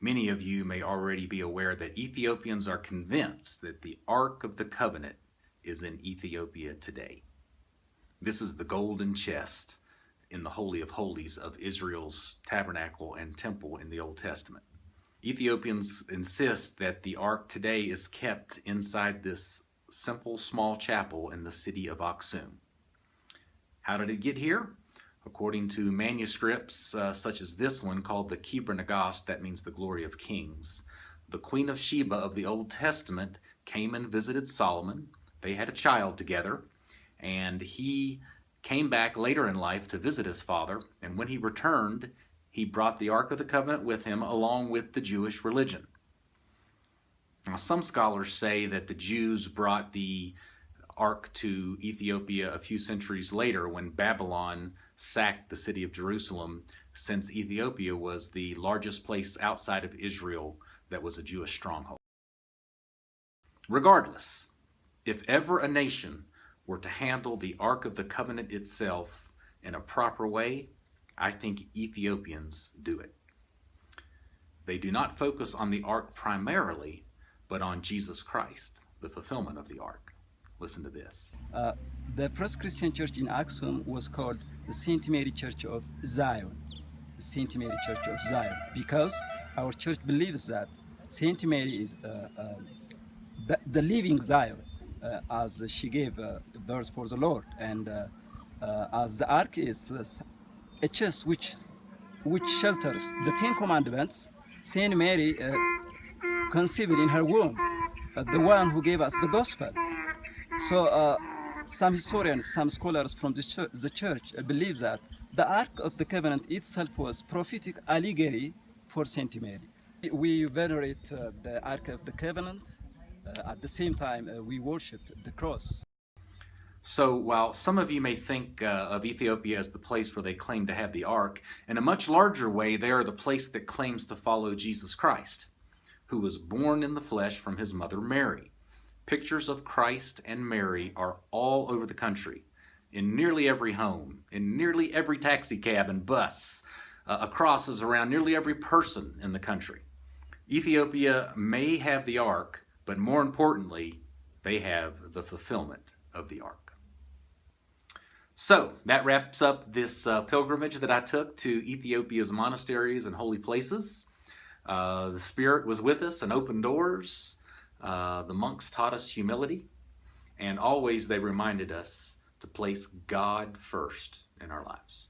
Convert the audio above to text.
Many of you may already be aware that Ethiopians are convinced that the Ark of the Covenant is in Ethiopia today. This is the golden chest in the Holy of Holies of Israel's tabernacle and temple in the Old Testament. Ethiopians insist that the Ark today is kept inside this simple small chapel in the city of Aksum. How did it get here? According to manuscripts such as this one called the Kibra Nagas, that means the glory of kings, the Queen of Sheba of the Old Testament came and visited Solomon. They had a child together, and he came back later in life to visit his father, and when he returned, he brought the Ark of the Covenant with him along with the Jewish religion. Now, some scholars say that the Jews brought the Ark to Ethiopia a few centuries later when Babylon sacked the city of Jerusalem, since Ethiopia was the largest place outside of Israel that was a Jewish stronghold. Regardless, if ever a nation were to handle the Ark of the Covenant itself in a proper way, I think Ethiopians do it. They do not focus on the Ark primarily, but on Jesus Christ, the fulfillment of the Ark. Listen to this. The first Christian church in Aksum was called the Saint Mary Church of Zion. The Saint Mary Church of Zion, because our church believes that Saint Mary is the living Zion, as she gave birth for the Lord, and as the Ark is a chest which shelters the Ten Commandments. Saint Mary conceived in her womb the one who gave us the gospel. So some historians, some scholars from the church believe that the Ark of the Covenant itself was prophetic allegory for Saint Mary. We venerate the Ark of the Covenant. At the same time, we worship the cross. So while some of you may think of Ethiopia as the place where they claim to have the Ark, in a much larger way, they are the place that claims to follow Jesus Christ, who was born in the flesh from his mother Mary. Pictures of Christ and Mary are all over the country, in nearly every home, in nearly every taxi cab and bus, a cross is around nearly every person in the country. Ethiopia may have the Ark, but more importantly, they have the fulfillment of the Ark. So that wraps up this pilgrimage that I took to Ethiopia's monasteries and holy places. The Spirit was with us and opened doors. The monks taught us humility, and always they reminded us to place God first in our lives.